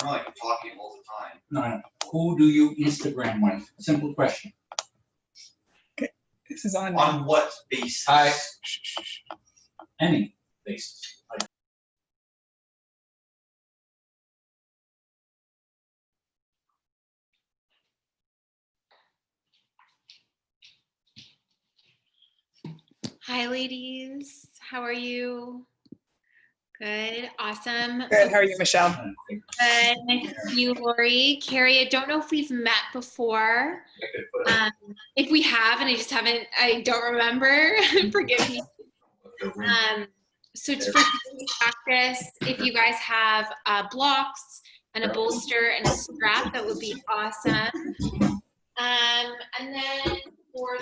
not like I'm talking all the time. No. Who do you Instagram with? Simple question. This is on. On what basis? Any basis. Hi, ladies. How are you? Good. Awesome. Good. How are you, Michelle? Good. Nice to see you, Lori. Carrie, I don't know if we've met before. If we have, and I don't remember, forgive me. So for today's practice, if you guys have blocks and a bolster and a strap, that would be awesome. And then for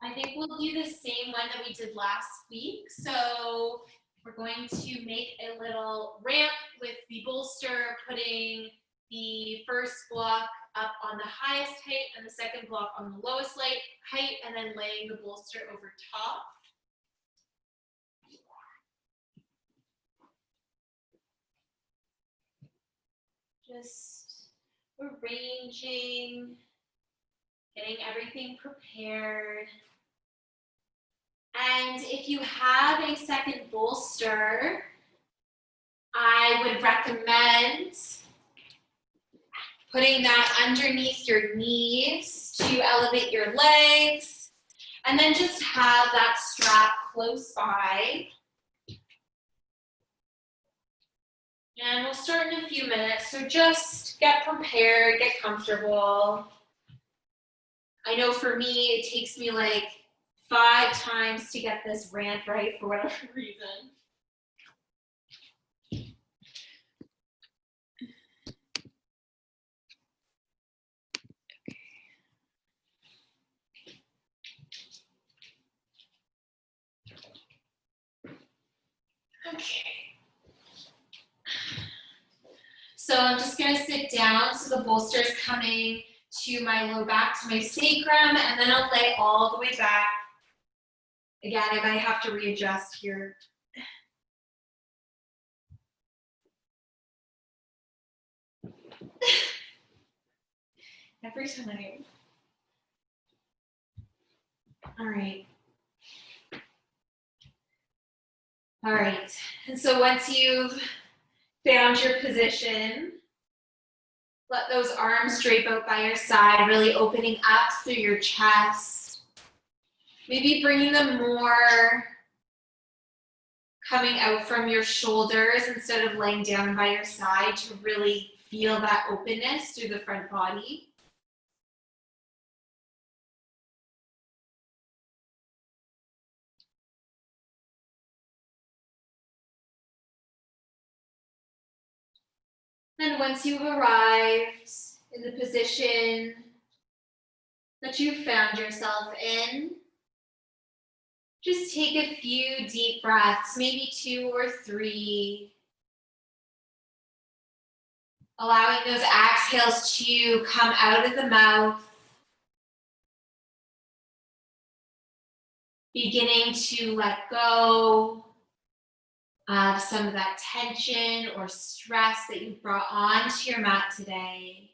I think we'll do the same one that we did last week. So we're going to make a little ramp with the bolster, putting the first block up on the highest height and the second block on the lowest height, and then laying the bolster over top. Just arranging, getting everything prepared. And if you have a second bolster, I would recommend putting that underneath your knees to elevate your legs, and then just have that strap close by. And we'll start in a few minutes, so just get prepared, get comfortable. I know for me, it takes me like 5 times to get this ramp right for whatever reason. Okay. So I'm just gonna sit down so the bolster is coming to my low back, to my sacrum, and then I'll lay all the way back. Again, I might have to readjust here. Every time. All right. All right, and so once you've found your position, let those arms drape out by your side, really opening up through your chest. Maybe bringing them more coming out from your shoulders instead of laying down by your side, to really feel that openness through the front body. And once you've arrived in the position that you found yourself in, just take a few deep breaths, maybe 2 or 3. Allowing those exhales to come out of the mouth. Beginning to let go of some of that tension or stress that you've brought onto your mat today.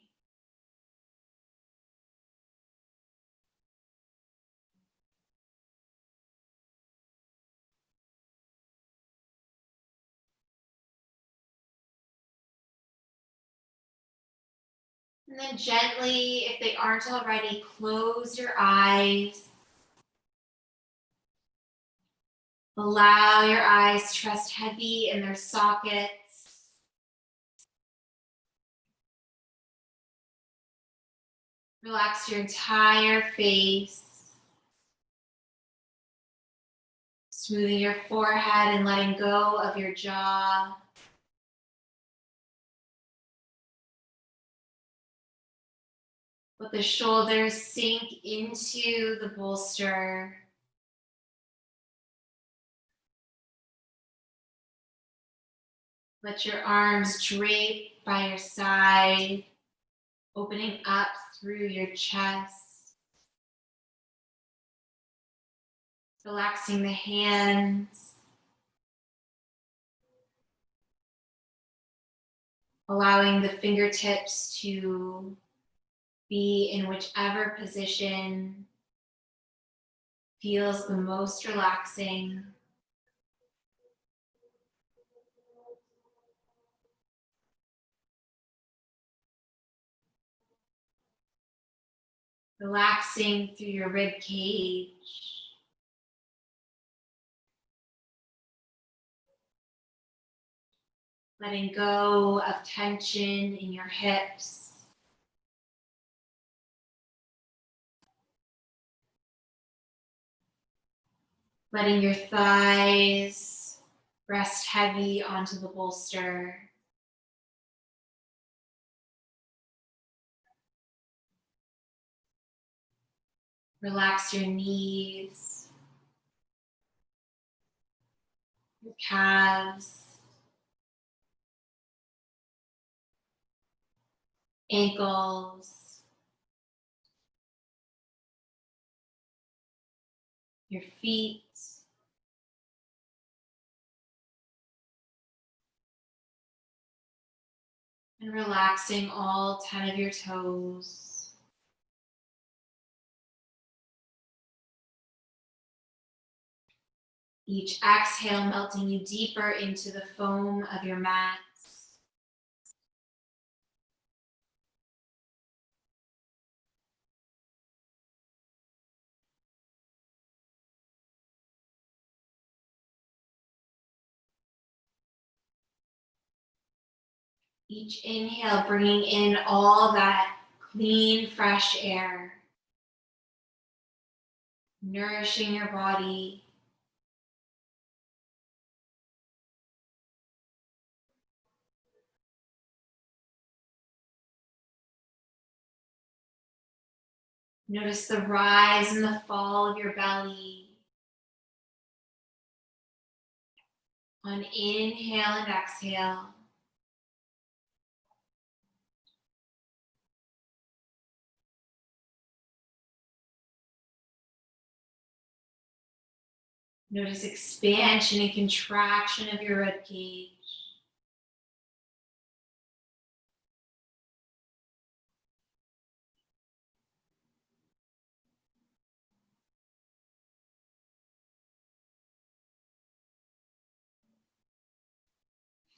And then gently, if they aren't already, close your eyes. Allow your eyes to rest heavy in their sockets. Relax your entire face. Smoothing your forehead and letting go of your jaw. Let the shoulders sink into the bolster. Let your arms drape by your side, opening up through your chest. Relaxing the hands. Allowing the fingertips to be in whichever position feels the most relaxing. Relaxing through your rib cage. Letting go of tension in your hips. Letting your thighs rest heavy onto the bolster. Relax your knees, your calves, ankles, your feet, and relaxing all 10 of your toes. Each exhale melting you deeper into the foam of your mats. Each inhale bringing in all that clean, fresh air, nourishing your body. Notice the rise and the fall of your belly. On inhale and exhale. Notice expansion and contraction of your rib cage.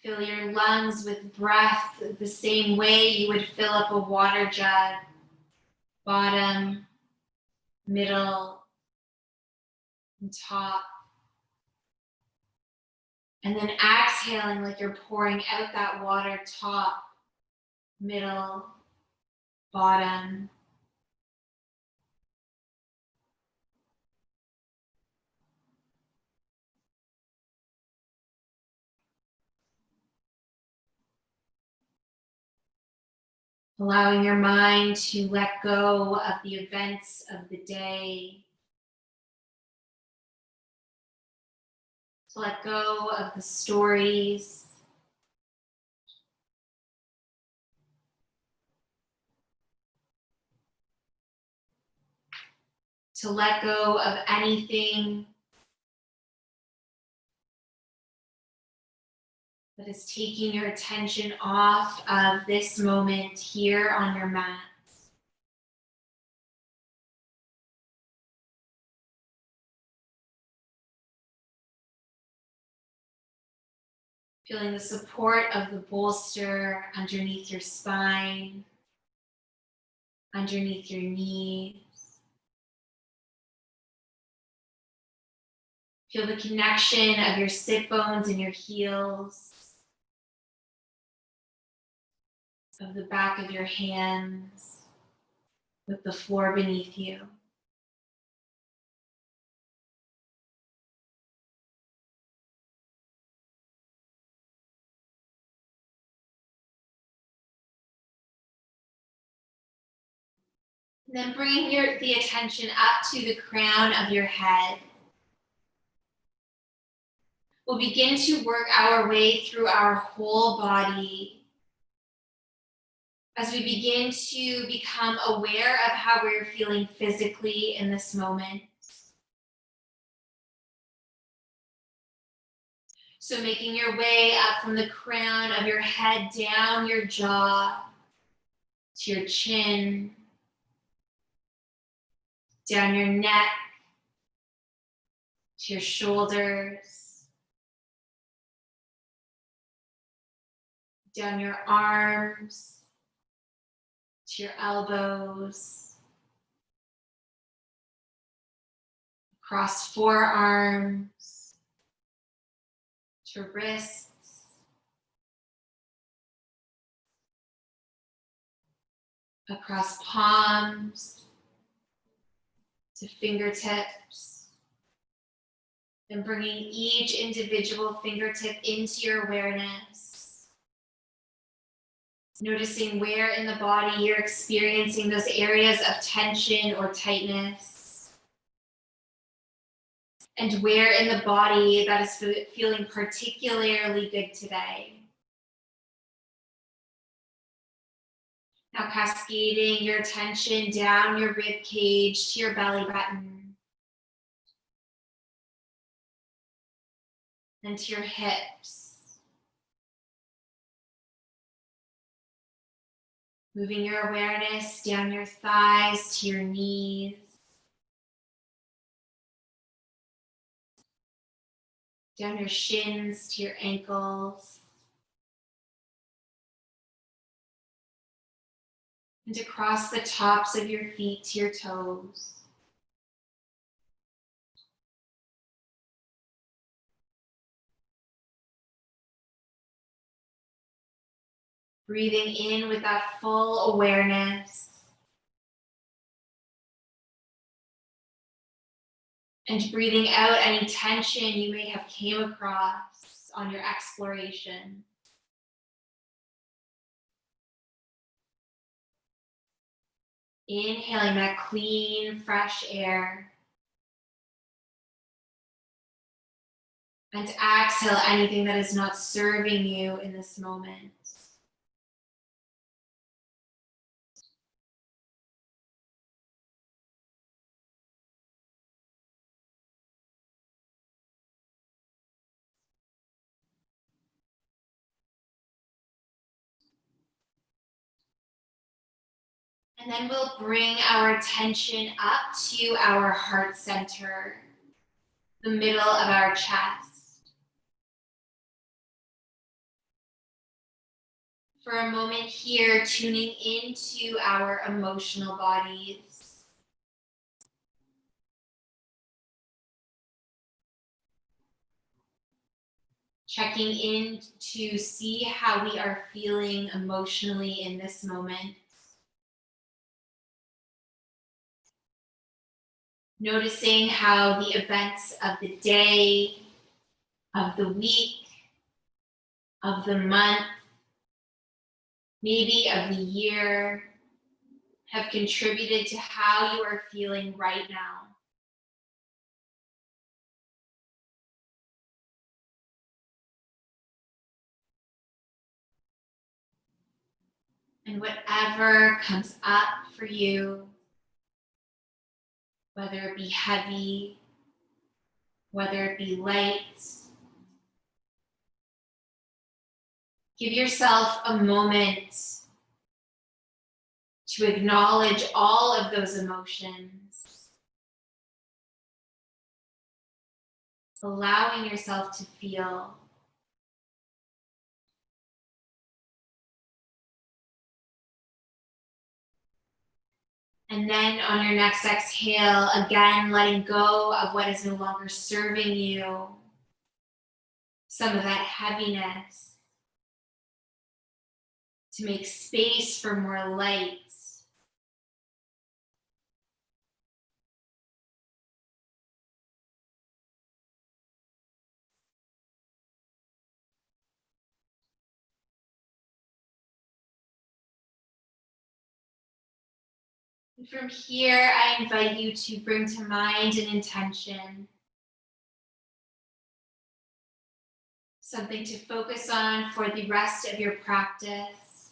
Fill your lungs with breath the same way you would fill up a water jug. Bottom, middle, and top. And then exhaling like you're pouring out that water, top, middle, bottom. Allowing your mind to let go of the events of the day. To let go of the stories. To let go of anything that is taking your attention off of this moment here on your mat. Feeling the support of the bolster underneath your spine, underneath your knees. Feel the connection of your sit bones and your heels, of the back of your hands with the floor beneath you. And then bring the attention up to the crown of your head. We'll begin to work our way through our whole body as we begin to become aware of how we're feeling physically in this moment. So making your way up from the crown of your head, down your jaw, to your chin, down your neck, to your shoulders, down your arms, to your elbows, across forearms, to wrists, across palms, to fingertips, and bringing each individual fingertip into your awareness. Noticing where in the body you're experiencing those areas of tension or tightness, and where in the body that is feeling particularly good today. Now cascading your attention down your rib cage to your belly button and to your hips. Moving your awareness down your thighs to your knees. Down your shins to your ankles. And across the tops of your feet to your toes. Breathing in with that full awareness. And breathing out any tension you may have came across on your exploration. Inhaling that clean, fresh air. And exhale anything that is not serving you in this moment. And then we'll bring our attention up to our heart center, the middle of our chest. For a moment here, tuning into our emotional bodies. Checking in to see how we are feeling emotionally in this moment. Noticing how the events of the day, of the week, of the month, maybe of the year, have contributed to how you are feeling right now. And whatever comes up for you, whether it be heavy, whether it be light, give yourself a moment to acknowledge all of those emotions, allowing yourself to feel. And then on your next exhale, again, letting go of what is no longer serving you, some of that heaviness, to make space for more light. And from here, I invite you to bring to mind an intention, something to focus on for the rest of your practice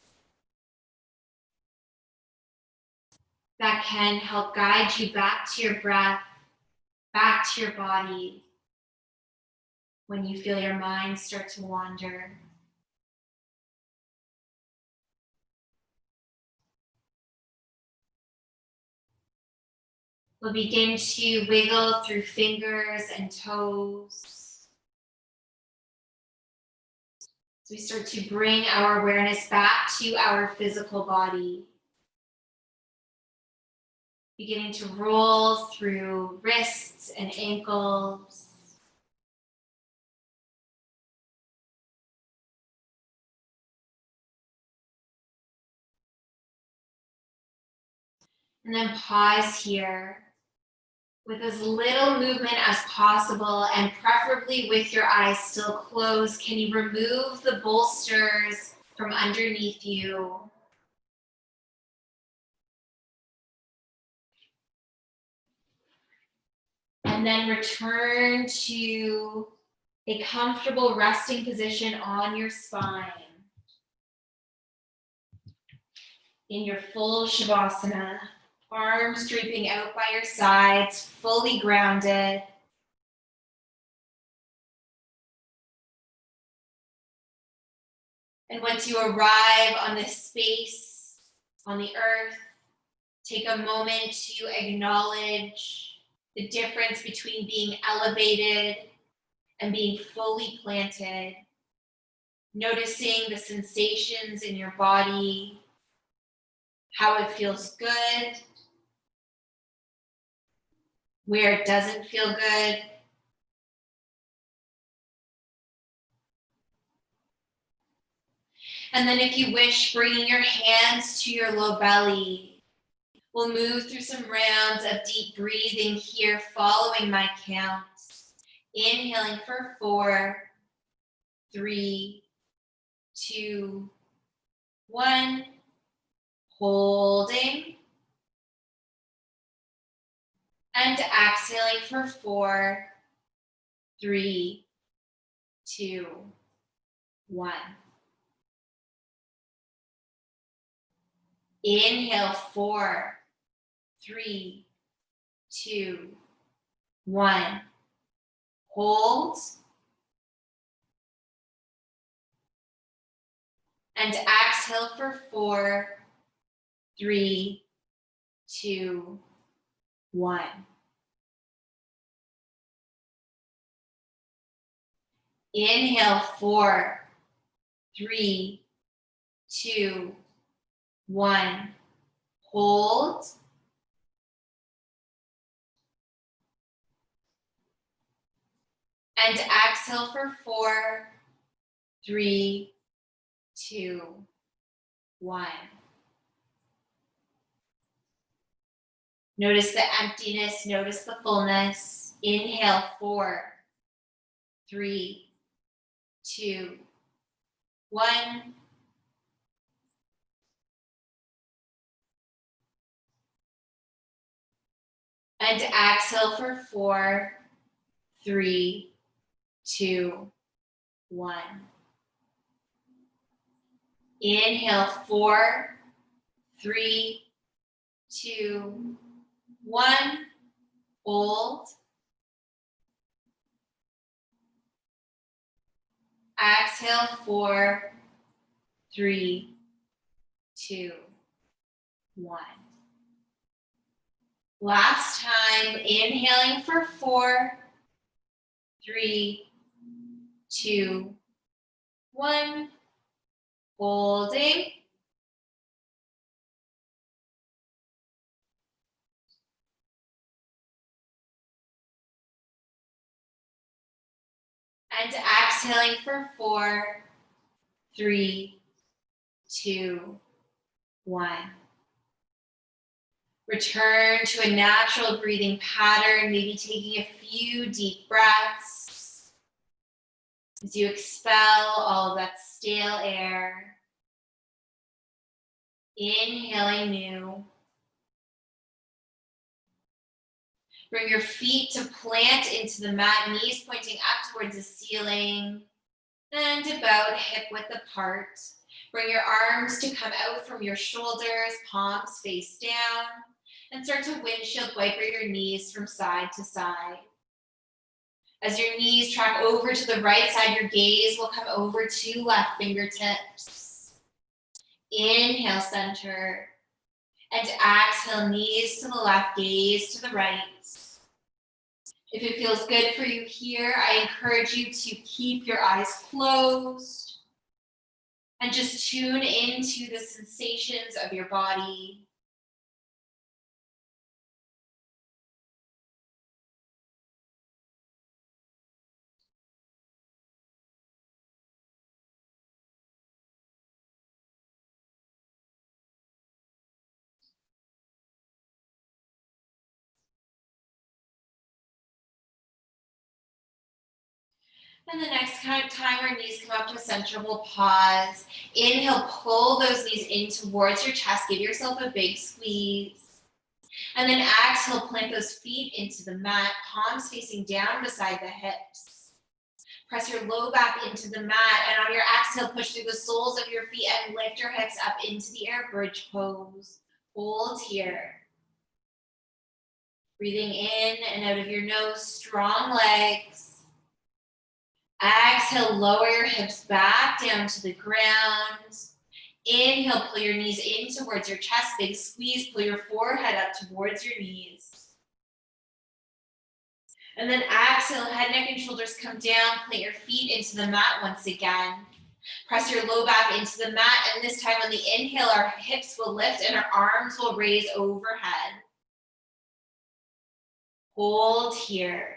that can help guide you back to your breath, back to your body, when you feel your mind start to wander. We'll begin to wiggle through fingers and toes. So we start to bring our awareness back to our physical body. Beginning to roll through wrists and ankles. And then pause here with as little movement as possible, and preferably with your eyes still closed. Can you remove the bolsters from underneath you? And then return to a comfortable resting position on your spine. In your full Shavasana, arms draping out by your sides, fully grounded. And once you arrive on this space, on the earth, take a moment to acknowledge the difference between being elevated and being fully planted. Noticing the sensations in your body, how it feels good, where it doesn't feel good. And then if you wish, bringing your hands to your low belly. We'll move through some rounds of deep breathing here, following my count. Inhaling for 4, 3, 2, 1. Holding. And exhaling for 4, 3, 2, 1. Inhale 4, 3, 2, 1. Hold. And exhale for 4, 3, 2, 1. Inhale 4, 3, 2, 1. Hold. And exhale for 4, 3, 2, 1. Notice the emptiness, notice the fullness. Inhale 4, 3, 2, 1. And exhale for 4, 3, 2, 1. Inhale 4, 3, 2, 1. Hold. Exhale 4, 3, 2, 1. Last time, inhaling for 4, 3, 2, 1. Holding. And exhaling for 4, 3, 2, 1. Return to a natural breathing pattern, maybe taking a few deep breaths as you expel all of that stale air. Inhaling new. Bring your feet to plant into the mat, knees pointing up towards the ceiling and about hip width apart. Bring your arms to come out from your shoulders, palms face down, and start to windshield wiper your knees from side to side. As your knees track over to the right side, your gaze will come over to left fingertips. Inhale, center. And exhale, knees to the left, gaze to the right. If it feels good for you here, I encourage you to keep your eyes closed and just tune into the sensations of your body. And the next time our knees come up to center, we'll pause. Inhale, pull those knees in towards your chest. Give yourself a big squeeze. And then exhale, plant those feet into the mat, palms facing down beside the hips. Press your low back into the mat, and on your exhale, push through the soles of your feet and lift your hips up into the air, bridge pose. Hold here. Breathing in and out of your nose, strong legs. Exhale, lower your hips back down to the ground. Inhale, pull your knees in towards your chest, big squeeze, pull your forehead up towards your knees. And then exhale, head, neck, and shoulders come down, plant your feet into the mat once again. Press your low back into the mat, and this time on the inhale, our hips will lift and our arms will raise overhead. Hold here.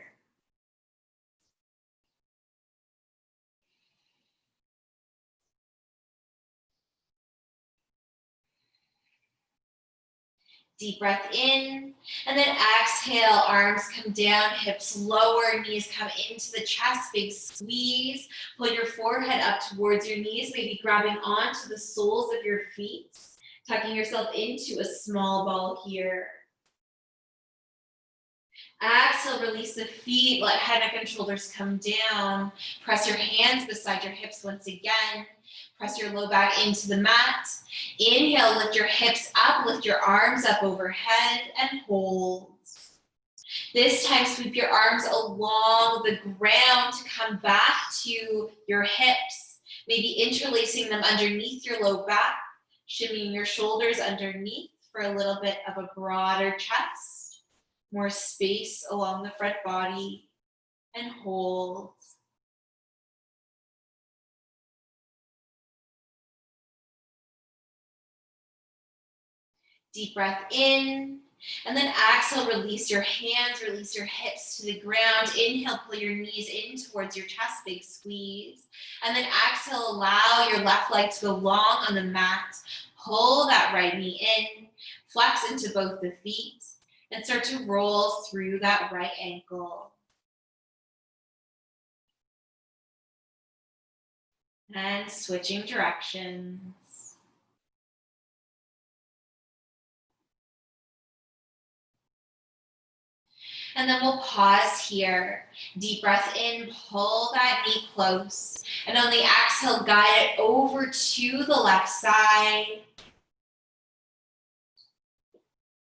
Deep breath in, and then exhale, arms come down, hips lower, knees come into the chest, big squeeze. Pull your forehead up towards your knees, maybe grabbing onto the soles of your feet, tucking yourself into a small ball here. Exhale, release the feet, let head, neck, and shoulders come down. Press your hands beside your hips once again. Press your low back into the mat. Inhale, lift your hips up, lift your arms up overhead, and hold. This time, sweep your arms along the ground to come back to your hips, maybe interlacing them underneath your low back, shimmying your shoulders underneath for a little bit of a broader chest, more space along the front body, and hold. Deep breath in, and then exhale, release your hands, release your hips to the ground. Inhale, pull your knees in towards your chest, big squeeze. And then exhale, allow your left leg to go long on the mat. Pull that right knee in, flex into both the feet, and start to roll through that right ankle. And switching directions. And then we'll pause here. Deep breath in, pull that knee close. And on the exhale, guide it over to the left side.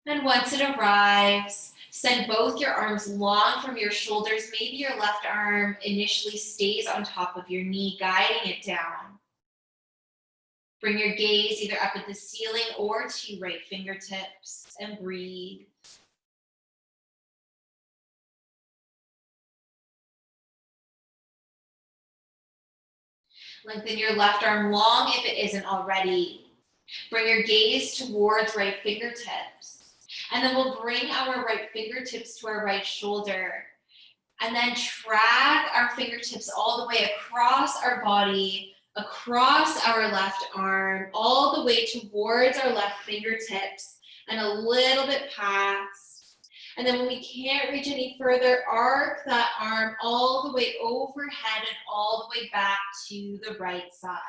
And once it arrives, send both your arms long from your shoulders. Maybe your left arm initially stays on top of your knee, guiding it down. Bring your gaze either up at the ceiling or to your right fingertips and breathe. Lengthen your left arm long if it isn't already. Bring your gaze towards right fingertips. And then we'll bring our right fingertips to our right shoulder. And then track our fingertips all the way across our body, across our left arm, all the way towards our left fingertips, and a little bit past. And then when we can't reach any further, arc that arm all the way overhead and all the way back to the right side.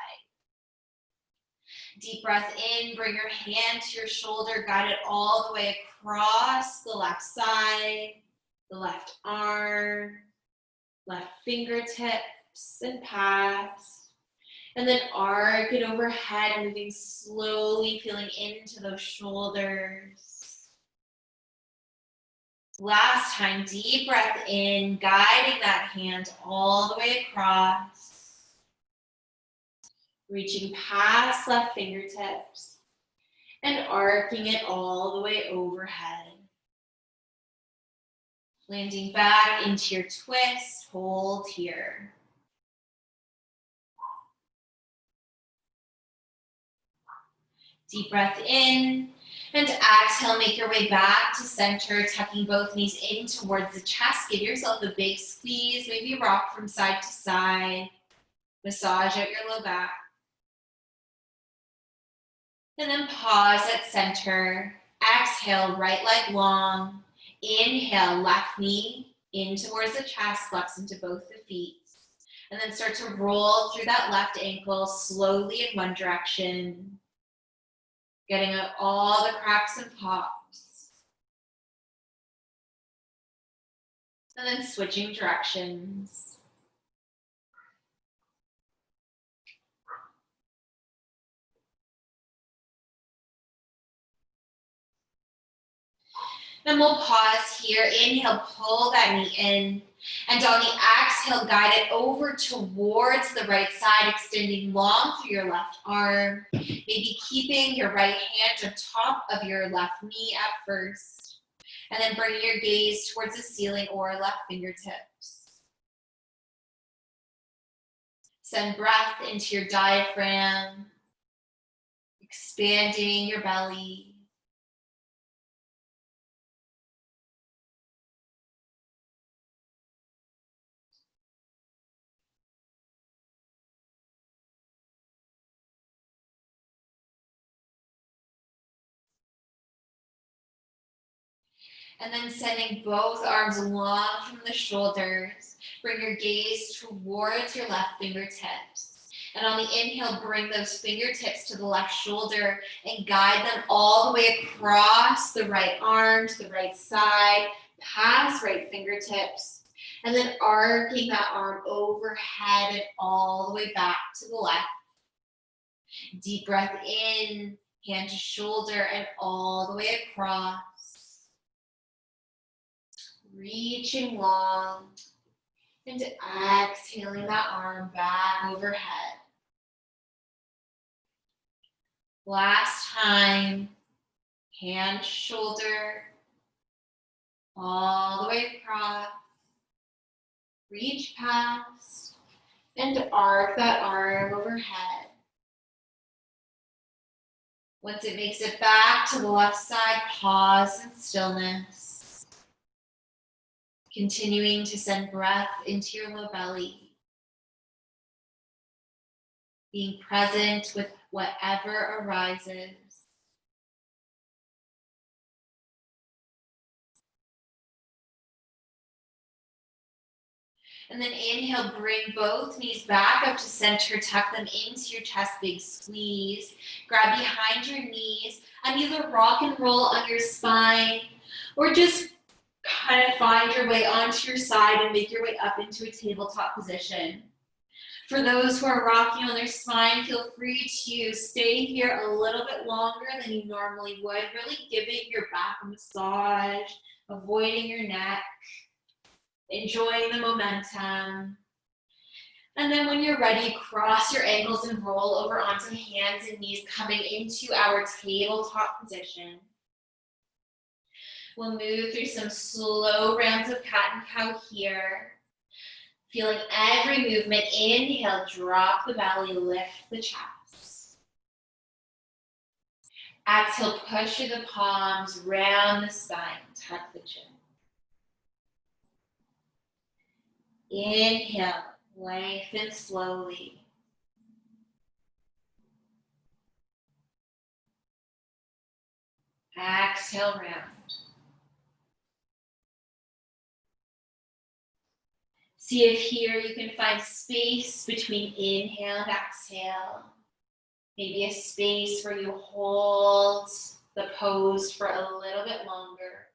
Deep breath in, bring your hand to your shoulder, guide it all the way across the left side, the left arm, left fingertips, and past. And then arc it overhead, moving slowly, feeling into those shoulders. Last time, deep breath in, guiding that hand all the way across, reaching past left fingertips and arcing it all the way overhead. Landing back into your twist, hold here. Deep breath in, and exhale, make your way back to center, tucking both knees in towards the chest. Give yourself a big squeeze, maybe rock from side to side. Massage out your low back. And then pause at center. Exhale, right leg long. Inhale, left knee in towards the chest, flex into both the feet. And then start to roll through that left ankle slowly in one direction. Getting out all the cracks and pops. And then switching directions. Then we'll pause here. Inhale, pull that knee in. And on the exhale, guide it over towards the right side, extending long through your left arm. Maybe keeping your right hand on top of your left knee at first. And then bringing your gaze towards the ceiling or left fingertips. Send breath into your diaphragm, expanding your belly. And then sending both arms long from the shoulders. Bring your gaze towards your left fingertips. And on the inhale, bring those fingertips to the left shoulder and guide them all the way across the right arm to the right side, past right fingertips. And then arcing that arm overhead and all the way back to the left. Deep breath in, hand to shoulder and all the way across. Reaching long and exhaling that arm back overhead. Last time, hand, shoulder, all the way across. Reach past and arc that arm overhead. Once it makes it back to the left side, pause in stillness. Continuing to send breath into your low belly. Being present with whatever arises. And then inhale, bring both knees back up to center, tuck them into your chest, big squeeze. Grab behind your knees and either rock and roll on your spine or just kind of find your way onto your side and make your way up into a tabletop position. For those who are rocking on their spine, feel free to stay here a little bit longer than you normally would, really giving your back a massage, avoiding your neck, enjoying the momentum. And then when you're ready, cross your ankles and roll over onto hands and knees, coming into our tabletop position. We'll move through some slow rounds of cat and cow here. Feeling every movement. Inhale, drop the belly, lift the chest. Exhale, push through the palms, round the spine, tuck the chin. Inhale, lengthen slowly. Exhale, round. See if here you can find space between inhale and exhale. Maybe a space where you hold the pose for a little bit longer.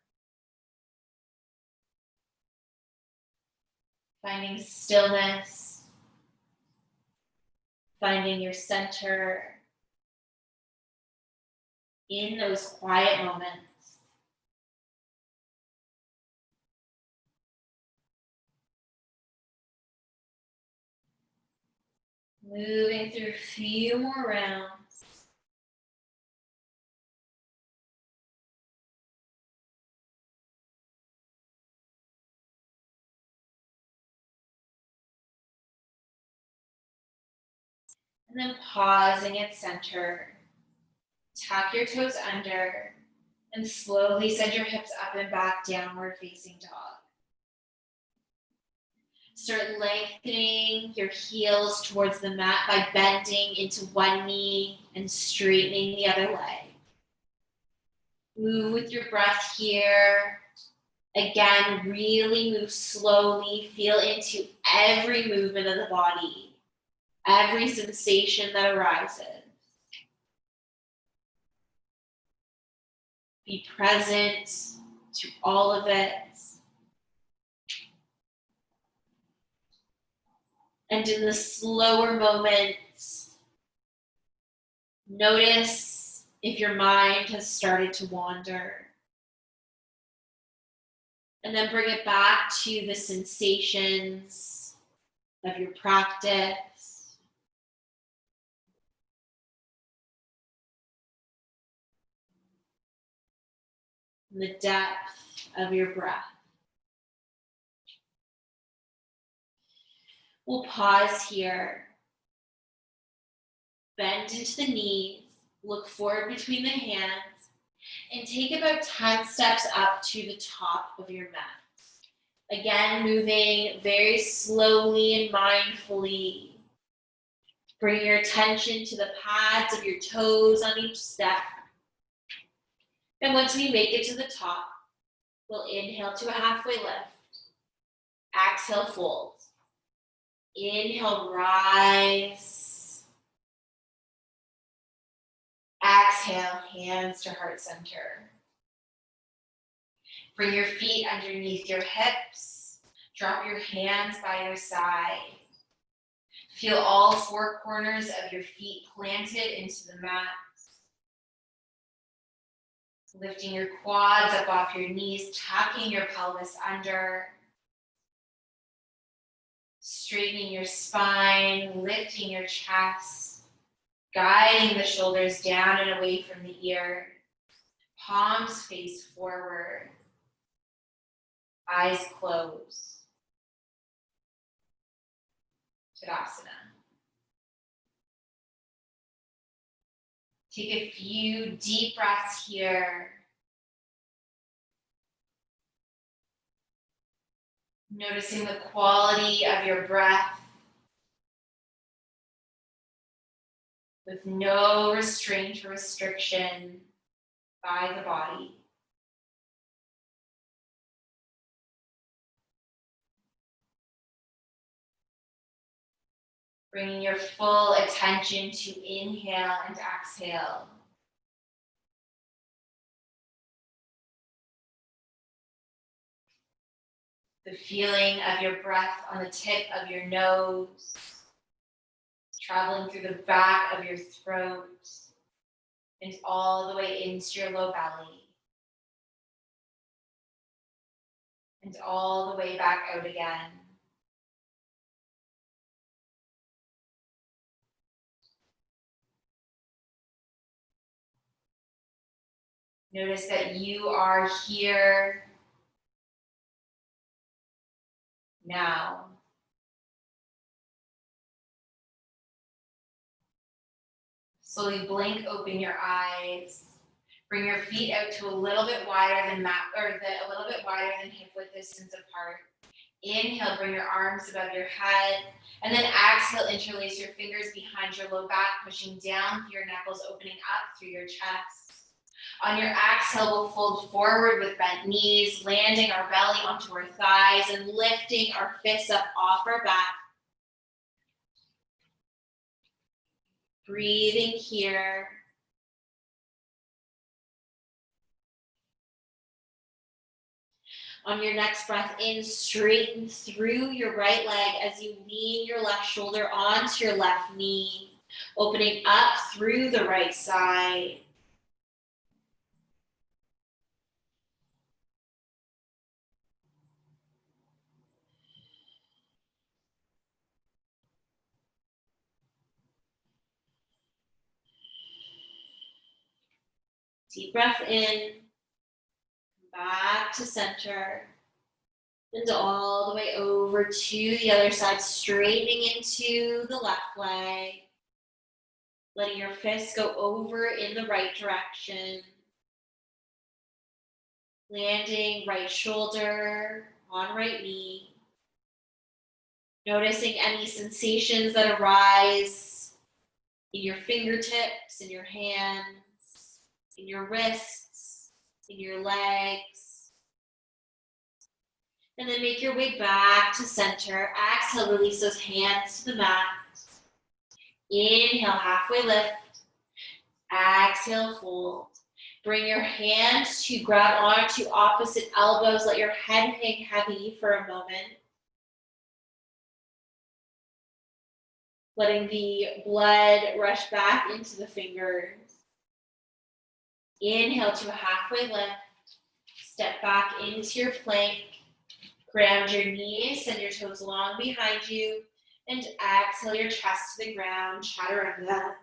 Finding stillness. Finding your center in those quiet moments. Moving through a few more rounds. And then pausing at center. Tuck your toes under and slowly send your hips up and back, downward facing dog. Start lengthening your heels towards the mat by bending into one knee and straightening the other leg. Move with your breath here. Again, really move slowly. Feel into every movement of the body, every sensation that arises. Be present to all of it. And in the slower moments, notice if your mind has started to wander. And then bring it back to the sensations of your practice. And the depth of your breath. We'll pause here. Bend into the knees, look forward between the hands, and take about 10 steps up to the top of your mat. Again, moving very slowly and mindfully. Bring your attention to the pads of your toes on each step. And once we make it to the top, we'll inhale to a halfway lift. Exhale, fold. Inhale, rise. Exhale, hands to heart center. Bring your feet underneath your hips. Drop your hands by your side. Feel all four corners of your feet planted into the mat. Lifting your quads up off your knees, tucking your pelvis under. Straightening your spine, lifting your chest, guiding the shoulders down and away from the ear. Palms face forward. Eyes closed. Tadasana. Take a few deep breaths here. Noticing the quality of your breath with no restraint or restriction by the body. Bringing your full attention to inhale and exhale. The feeling of your breath on the tip of your nose, traveling through the back of your throat and all the way into your low belly. And all the way back out again. Notice that you are here now. Slowly blink open your eyes. Bring your feet out to a little bit wider than a little bit wider than hip width distance apart. Inhale, bring your arms above your head. And then exhale, interlace your fingers behind your low back, pushing down through your knuckles, opening up through your chest. On your exhale, we'll fold forward with bent knees, landing our belly onto our thighs and lifting our fists up off our back. Breathing here. On your next breath in, straighten through your right leg as you lean your left shoulder onto your left knee, opening up through the right side. Deep breath in, back to center, and all the way over to the other side, straightening into the left leg. Letting your fists go over in the right direction. Landing right shoulder on right knee. Noticing any sensations that arise in your fingertips, in your hands, in your wrists, in your legs. And then make your way back to center. Exhale, release those hands to the mat. Inhale, halfway lift. Exhale, fold. Bring your hands to grab onto opposite elbows. Let your head hang heavy for a moment. Letting the blood rush back into the fingers. Inhale to a halfway lift. Step back into your plank. Ground your knees, send your toes long behind you. And exhale your chest to the ground, chaturanga.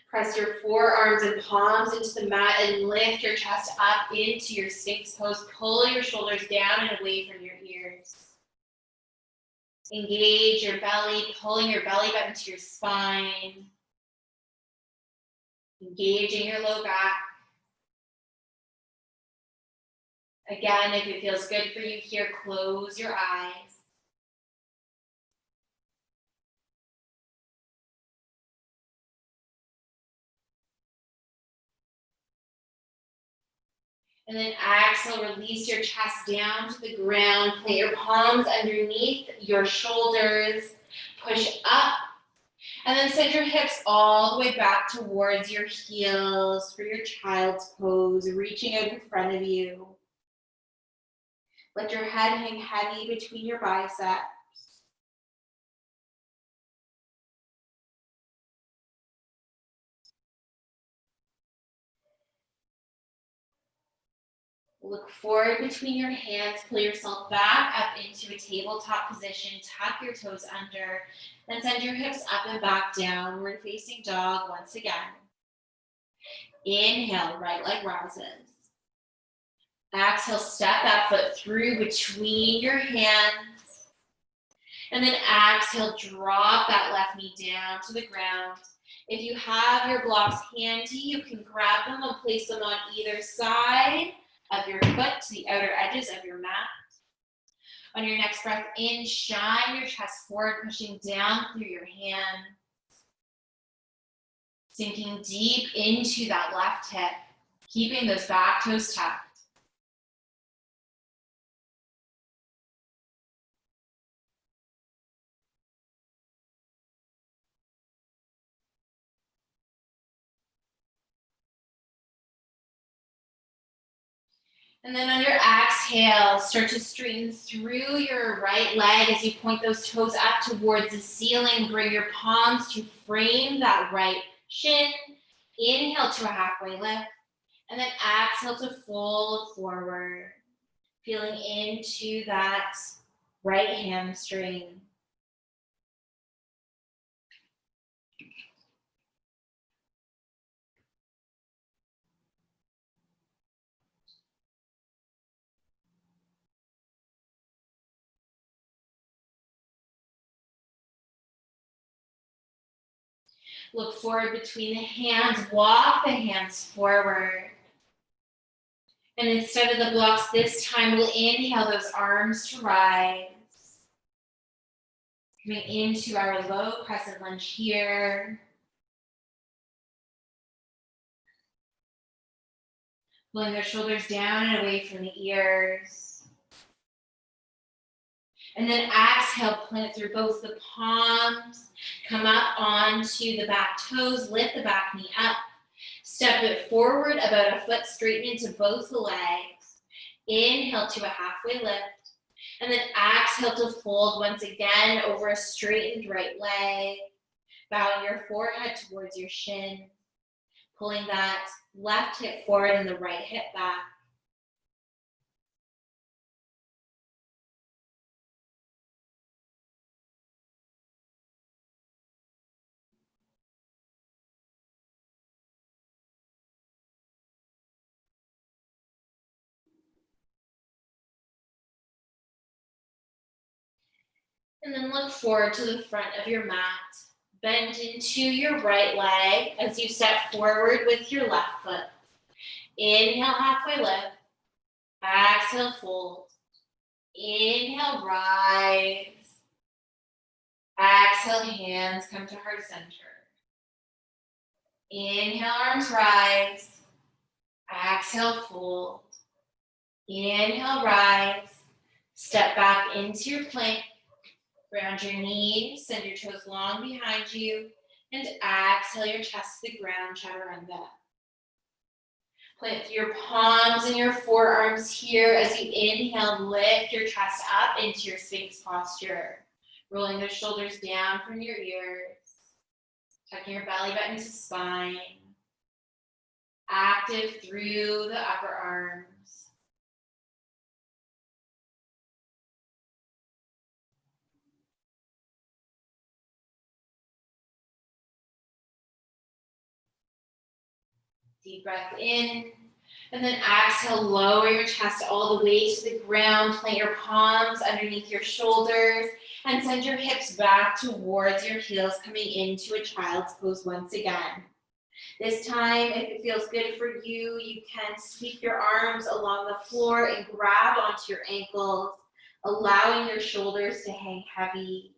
Press your forearms and palms into the mat and lift your chest up into your Sphinx pose. Pull your shoulders down and away from your ears. Engage your belly, pulling your belly button to your spine. Engaging your low back. Again, if it feels good for you here, close your eyes. And then exhale, release your chest down to the ground. Plant your palms underneath your shoulders. Push up. And then send your hips all the way back towards your heels for your child's pose, reaching out in front of you. Let your head hang heavy between your biceps. Look forward between your hands, pull yourself back up into a tabletop position, tuck your toes under, then send your hips up and back, downward facing dog once again. Inhale, right leg rises. Exhale, step that foot through between your hands. And then exhale, drop that left knee down to the ground. If you have your blocks handy, you can grab them and place them on either side of your foot to the outer edges of your mat. On your next breath in, shine your chest forward, pushing down through your hands. Sinking deep into that left hip, keeping those back toes tucked. And then on your exhale, start to straighten through your right leg as you point those toes up towards the ceiling. Bring your palms to frame that right shin. Inhale to a halfway lift. And then exhale to fold forward. Feeling into that right hamstring. Look forward between the hands, walk the hands forward. And instead of the blocks this time, we'll inhale those arms to rise. Coming into our low crescent lunge here. Pulling their shoulders down and away from the ears. And then exhale, plant through both the palms. Come up onto the back toes, lift the back knee up. Step it forward about a foot, straighten into both the legs. Inhale to a halfway lift. And then exhale to fold once again over a straightened right leg. Bowing your forehead towards your shin. Pulling that left hip forward and the right hip back. And then look forward to the front of your mat. Bend into your right leg as you step forward with your left foot. Inhale, halfway lift. Exhale, fold. Inhale, rise. Exhale, hands come to heart center. Inhale, arms rise. Exhale, fold. Inhale, rise. Step back into your plank. Ground your knees, send your toes long behind you, and exhale your chest to the ground, chaturanga. Plant your palms and your forearms here as you inhale, lift your chest up into your Sphinx posture. Rolling the shoulders down from your ears. Tucking your belly button to spine. Active through the upper arms. Deep breath in, and then exhale, lower your chest all the way to the ground. Plant your palms underneath your shoulders and send your hips back towards your heels, coming into a child's pose once again. This time, if it feels good for you, you can sweep your arms along the floor and grab onto your ankles, allowing your shoulders to hang heavy.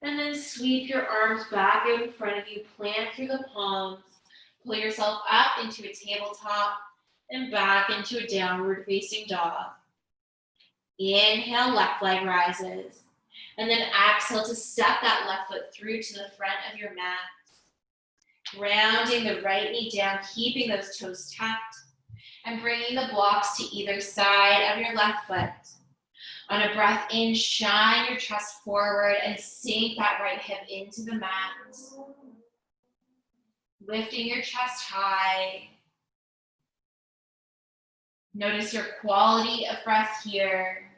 And then sweep your arms back out in front of you, plant through the palms, pull yourself up into a tabletop and back into a downward facing dog. Inhale, left leg rises. And then exhale to step that left foot through to the front of your mat. Grounding the right knee down, keeping those toes tucked, and bringing the blocks to either side of your left foot. On a breath in, shine your chest forward and sink that right hip into the mat. Lifting your chest high. Notice your quality of breath here.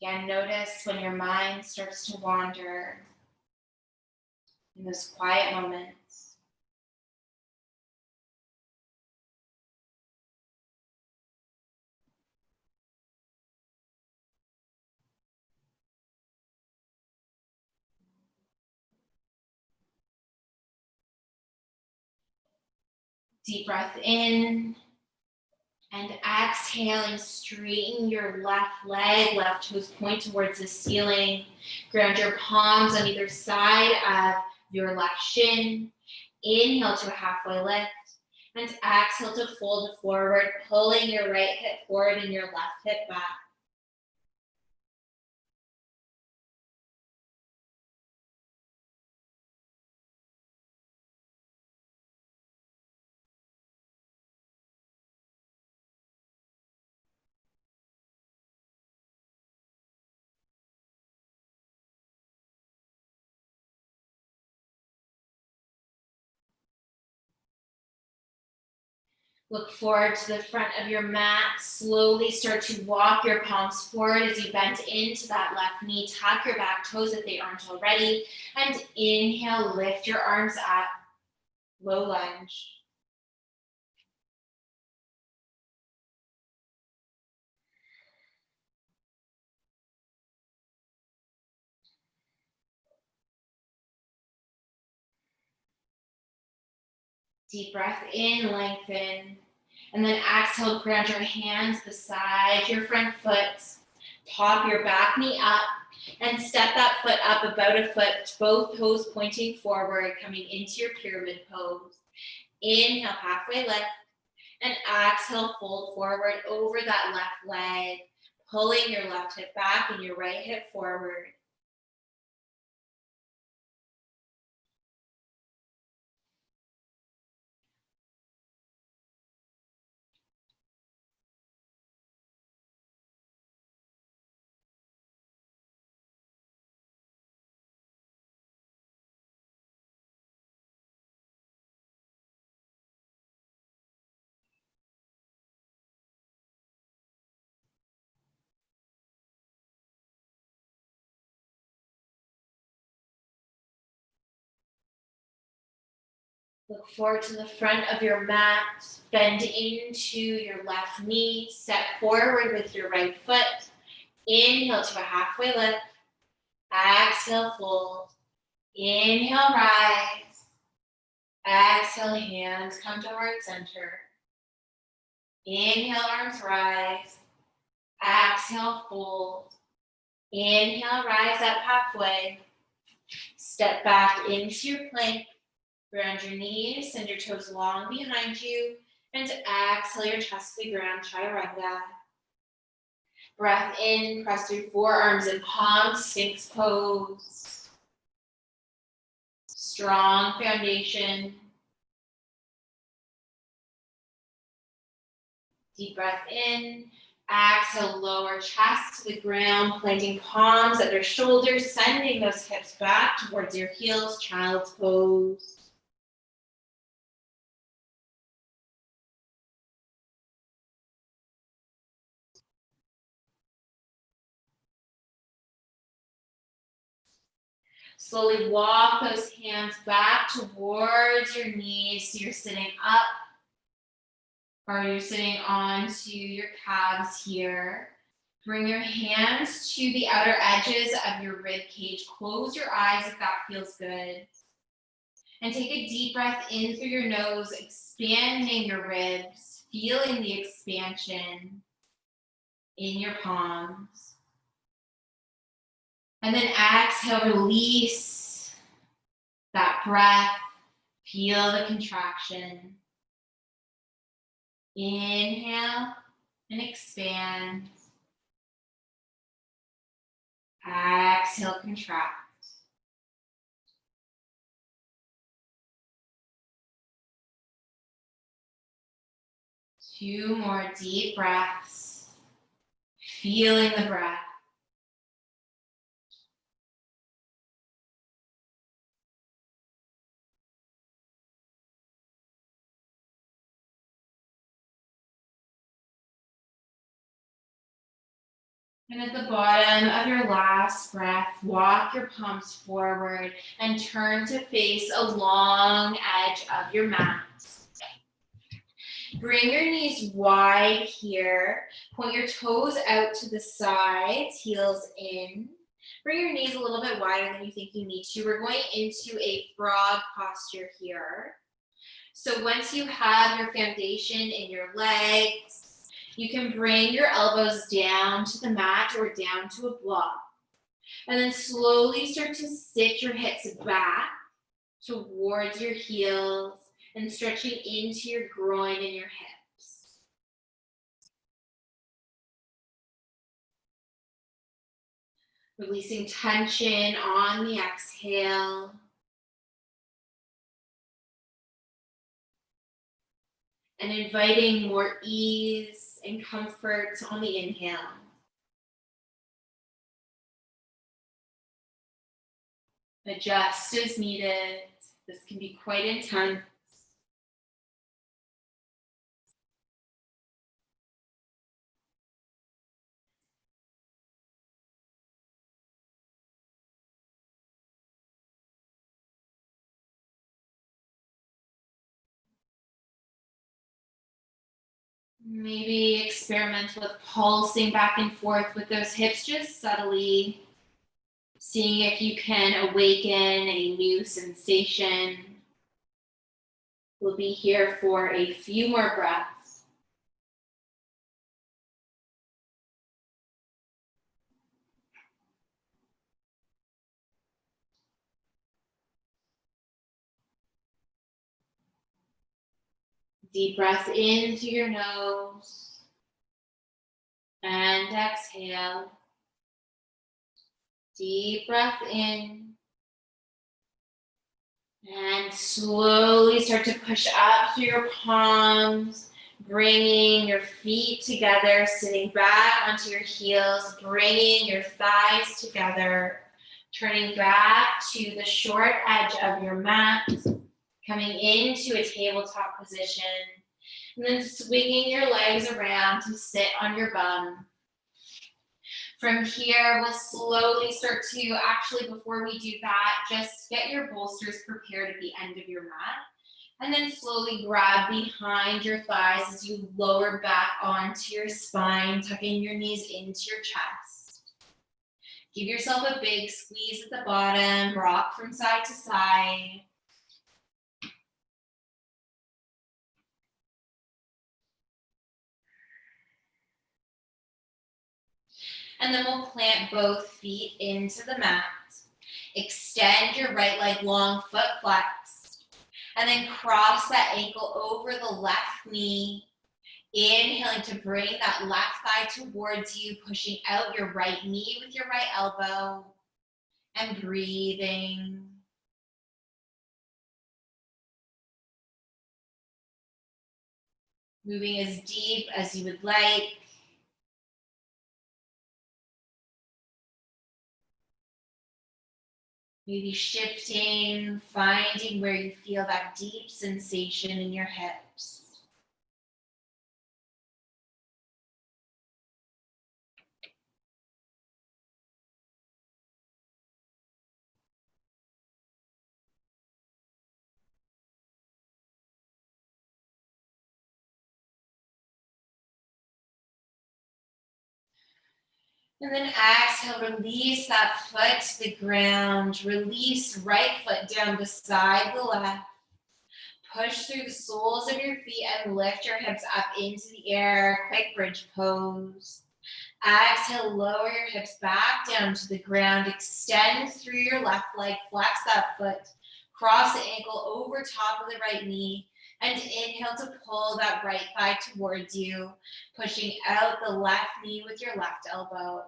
Again, notice when your mind starts to wander in those quiet moments. Deep breath in, and exhaling, straighten your left leg, left toes point towards the ceiling. Ground your palms on either side of your left shin. Inhale to a halfway lift, and exhale to fold forward, pulling your right hip forward and your left hip back. Look forward to the front of your mat. Slowly start to walk your palms forward as you bend into that left knee. Tuck your back toes if they aren't already. And inhale, lift your arms up. Low lunge. Deep breath in, lengthen. And then exhale, ground your hands beside your front foot. Pop your back knee up and step that foot up about a foot, both toes pointing forward, coming into your pyramid pose. Inhale, halfway lift, and exhale, fold forward over that left leg, pulling your left hip back and your right hip forward. Look forward to the front of your mat. Bend into your left knee. Step forward with your right foot. Inhale to a halfway lift. Exhale, fold. Inhale, rise. Exhale, hands come to heart center. Inhale, arms rise. Exhale, fold. Inhale, rise up halfway. Step back into your plank. Ground your knees, send your toes long behind you, and exhale your chest to the ground, chaturanga. Breath in, press through forearms and palms, Sphinx pose. Strong foundation. Deep breath in. Exhale, lower chest to the ground, planting palms at your shoulders, sending those hips back towards your heels, child's pose. Slowly walk those hands back towards your knees so you're sitting up or you're sitting onto your calves here. Bring your hands to the outer edges of your rib cage. Close your eyes if that feels good. And take a deep breath in through your nose, expanding your ribs, feeling the expansion in your palms. And then exhale, release that breath. Feel the contraction. Inhale and expand. Exhale, contract. Two more deep breaths. Feeling the breath. And at the bottom of your last breath, walk your palms forward and turn to face a long edge of your mat. Bring your knees wide here. Point your toes out to the sides, heels in. Bring your knees a little bit wider than you think you need to. We're going into a frog posture here. So once you have your foundation in your legs, you can bring your elbows down to the mat or down to a block. And then slowly start to sit your hips back towards your heels and stretching into your groin and your hips. Releasing tension on the exhale. And inviting more ease and comfort on the inhale. Adjust as needed. This can be quite intense. Maybe experiment with pulsing back and forth with those hips just subtly. Seeing if you can awaken a new sensation. We'll be here for a few more breaths. Deep breath in through your nose and exhale. Deep breath in and slowly start to push up through your palms, bringing your feet together, sitting back onto your heels, bringing your thighs together, turning back to the short edge of your mat, coming into a tabletop position, and then swinging your legs around to sit on your bum. From here, we'll slowly start to, actually before we do that, just get your bolsters prepared at the end of your mat. And then slowly grab behind your thighs as you lower back onto your spine, tucking your knees into your chest. Give yourself a big squeeze at the bottom, rock from side to side. And then we'll plant both feet into the mat. Extend your right leg long, foot flexed. And then cross that ankle over the left knee. Inhaling to bring that left thigh towards you, pushing out your right knee with your right elbow. And breathing. Moving as deep as you would like. Maybe shifting, finding where you feel that deep sensation in your hips. And then exhale, release that foot to the ground. Release right foot down beside the left. Push through the soles of your feet and lift your hips up into the air. Quick bridge pose. Exhale, lower your hips back down to the ground. Extend through your left leg. Flex that foot. Cross the ankle over top of the right knee. And inhale to pull that right thigh towards you, pushing out the left knee with your left elbow.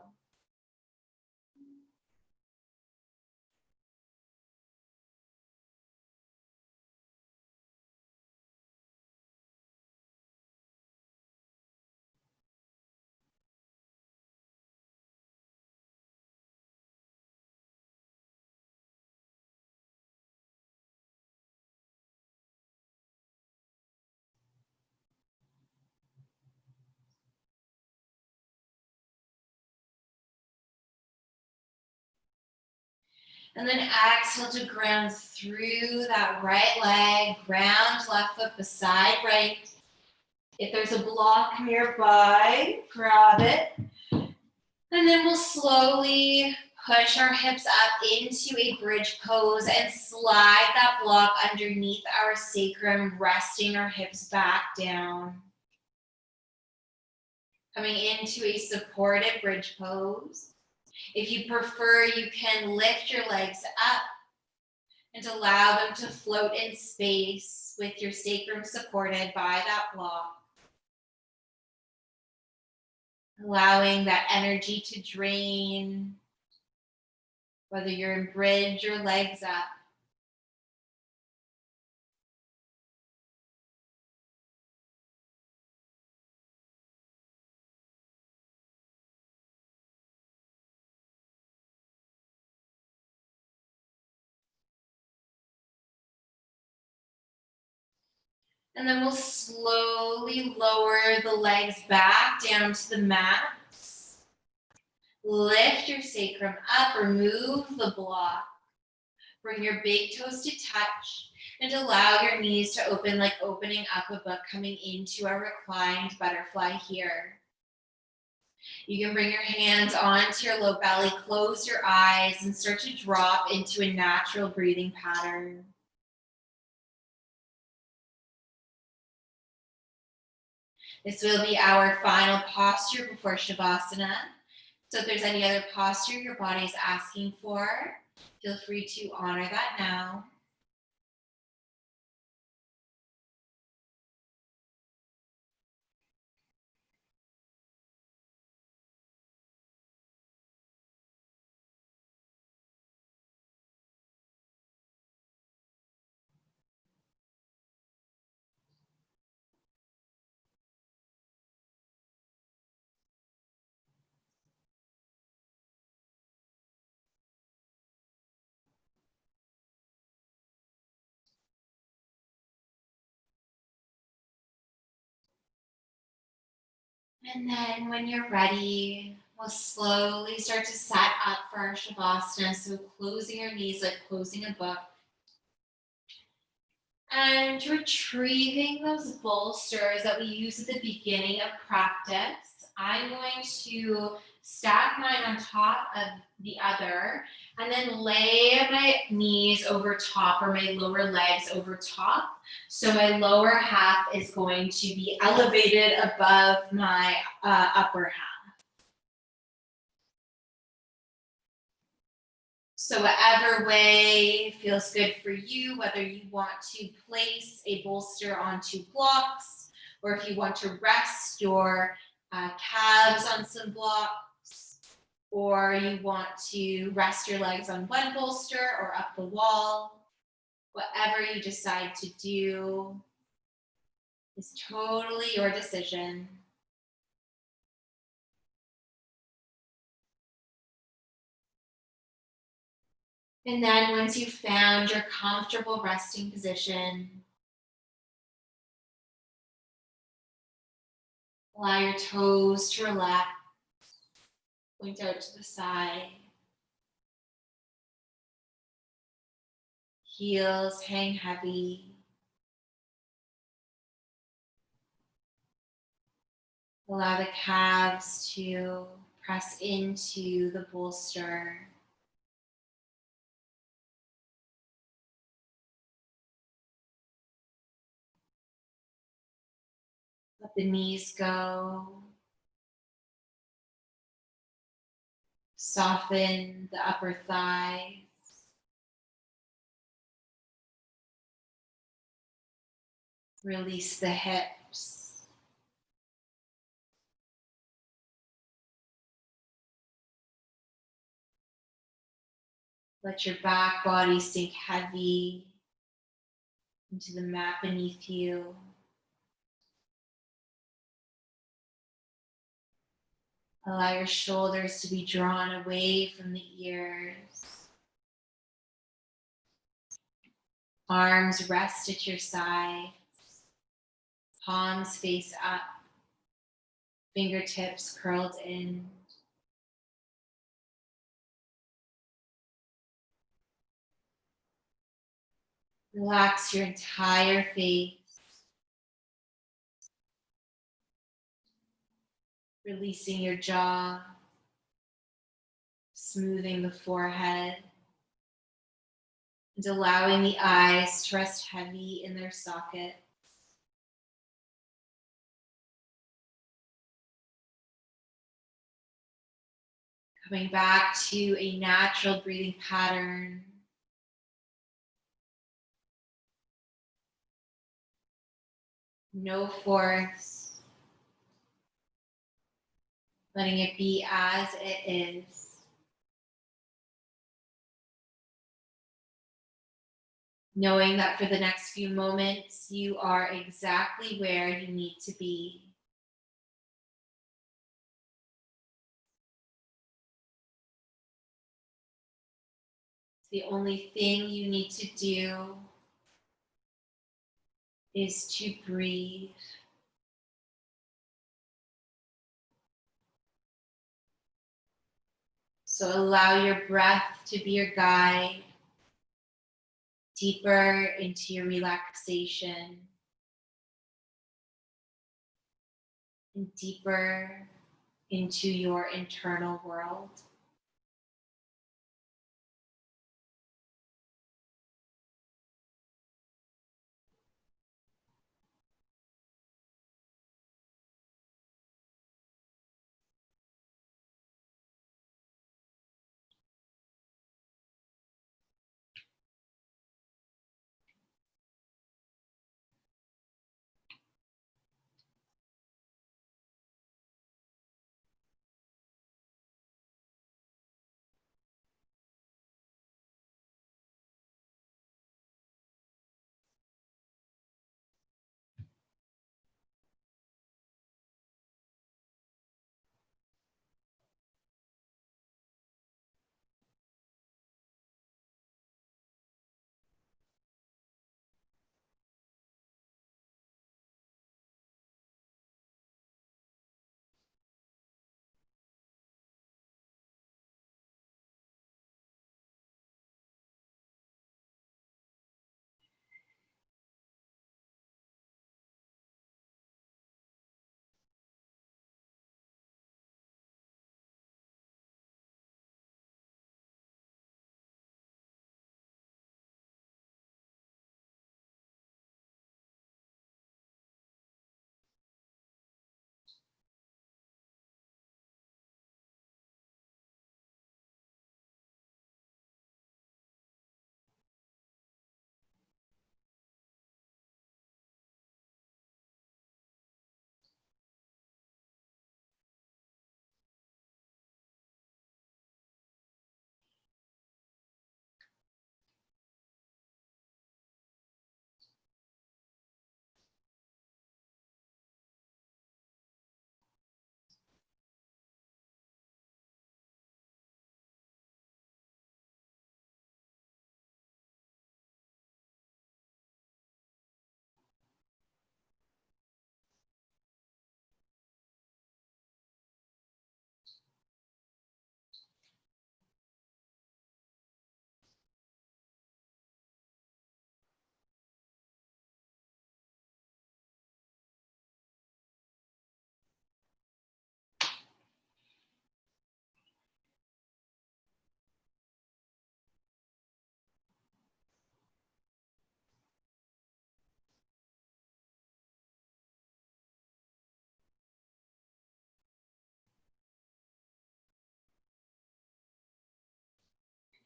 And then exhale to ground through that right leg, ground left foot beside right. If there's a block nearby, grab it. And then we'll slowly push our hips up into a bridge pose and slide that block underneath our sacrum, resting our hips back down. Coming into a supported bridge pose. If you prefer, you can lift your legs up and allow them to float in space with your sacrum supported by that block. Allowing that energy to drain, whether you're in bridge or legs up. And then we'll slowly lower the legs back down to the mat. Lift your sacrum up, remove the block. Bring your big toes to touch and allow your knees to open like opening up a book, coming into a reclined butterfly here. You can bring your hands onto your low belly, close your eyes, and start to drop into a natural breathing pattern. This will be our final posture before Shavasana. So if there's any other posture your body is asking for, feel free to honor that now. And then when you're ready, we'll slowly start to set up for our Shavasana. So closing your knees like closing a book. And retrieving those bolsters that we use at the beginning of practice, I'm going to stack mine on top of the other and then lay my knees over top or my lower legs over top. So my lower half is going to be elevated above my upper half. So whatever way feels good for you, whether you want to place a bolster on 2 blocks, or if you want to rest your calves on some blocks, or you want to rest your legs on 1 bolster or up the wall, whatever you decide to do is totally your decision. And then once you've found your comfortable resting position, allow your toes to relax, point out to the side. Heels hang heavy. Allow the calves to press into the bolster. Let the knees go. Soften the upper thighs. Release the hips. Let your back body sink heavy into the mat beneath you. Allow your shoulders to be drawn away from the ears. Arms rest at your sides. Palms face up. Fingertips curled in. Relax your entire face. Releasing your jaw. Smoothing the forehead. And allowing the eyes to rest heavy in their sockets. Coming back to a natural breathing pattern. No force. Letting it be as it is. Knowing that for the next few moments, you are exactly where you need to be. The only thing you need to do is to breathe. So allow your breath to be your guide, deeper into your relaxation, and deeper into your internal world.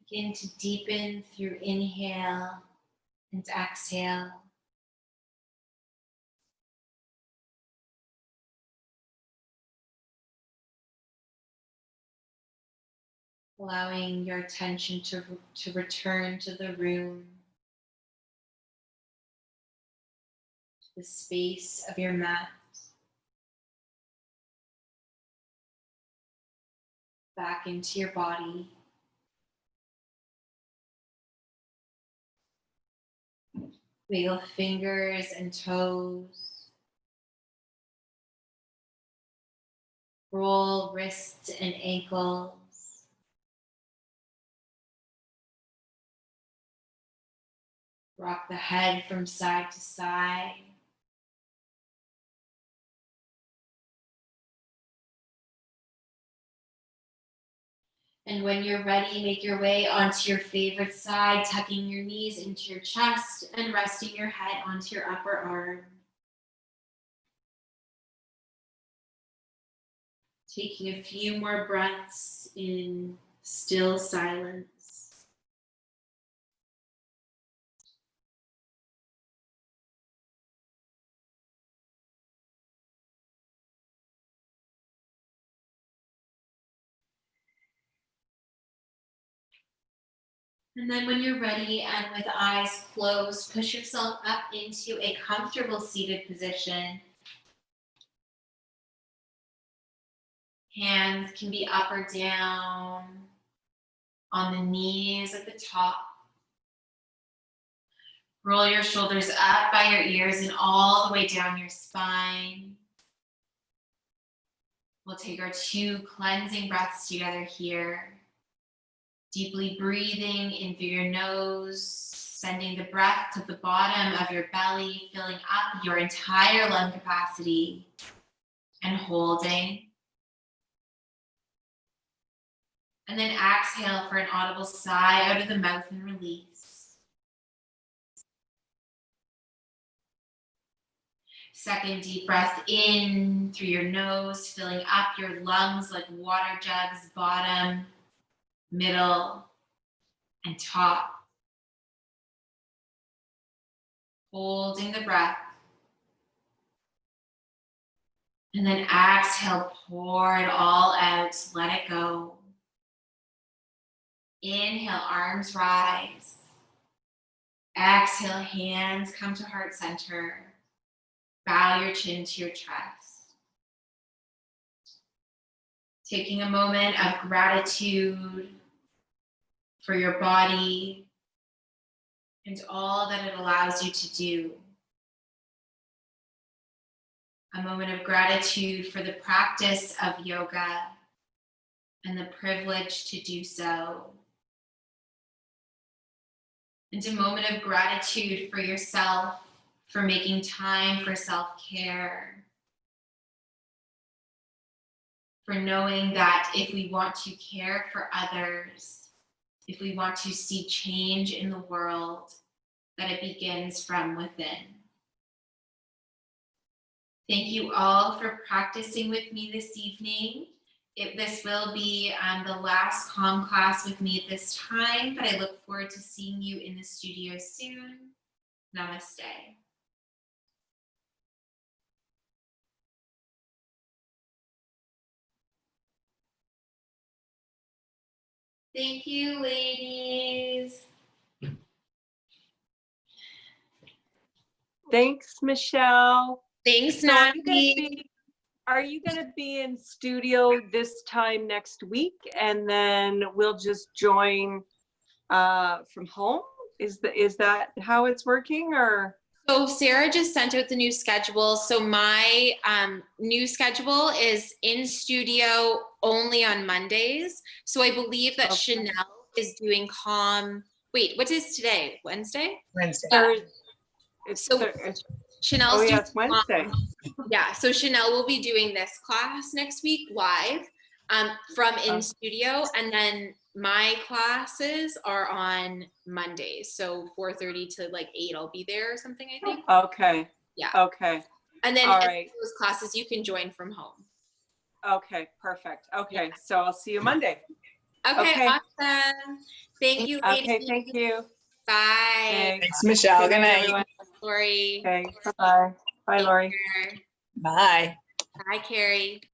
Begin to deepen through inhale and exhale. Allowing your attention to return to the room, to the space of your mat. Back into your body. Wiggle fingers and toes. Roll wrists and ankles. Rock the head from side to side. And when you're ready, make your way onto your favorite side, tucking your knees into your chest and resting your head onto your upper arm. Taking a few more breaths in still silence. And then when you're ready and with eyes closed, push yourself up into a comfortable seated position. Hands can be up or down on the knees at the top. Roll your shoulders up by your ears and all the way down your spine. We'll take our 2 cleansing breaths together here. Deeply breathing in through your nose, sending the breath to the bottom of your belly, filling up your entire lung capacity, and holding. And then exhale for an audible sigh out of the mouth and release. Second deep breath in through your nose, filling up your lungs like water jugs, bottom, middle, and top. Holding the breath. And then exhale, pour it all out, let it go. Inhale, arms rise. Exhale, hands come to heart center. Bow your chin to your chest. Taking a moment of gratitude for your body and all that it allows you to do. A moment of gratitude for the practice of yoga and the privilege to do so. And a moment of gratitude for yourself for making time for self-care. For knowing that if we want to care for others, if we want to see change in the world, that it begins from within. Thank you all for practicing with me this evening. This will be the last Calm class with me at this time, but I look forward to seeing you in the studio soon. Namaste. Thank you, ladies. Thanks, Michelle. Thanks, So Natalie. are you gonna be in studio this time next week, and then we'll just join from home? Is that how it's working, or? So Sarah just sent out the new schedule. So my new schedule is in studio only on Mondays. So I believe that Okay. Chanel is doing Calm. Wait, what is today? Wednesday? Wednesday. It's So Chanel's oh doing yeah, it's Wednesday. Yeah, so Chanel will be doing this class next week live from in studio, and then my classes are on Mondays, so 4:30 to like 8 I'll be there or something, I think. Okay. Yeah. Okay. And then All right. those classes you can join from home. Okay. Perfect. Okay. So I'll see you Monday. Okay, Okay. awesome. Thank you, Okay, ladies. thank you. Bye. Okay. Thanks, Michelle. Good night. Everyone. Lori. Okay, bye-bye. Bye, Take Lori. care. Bye. Bye, Carrie.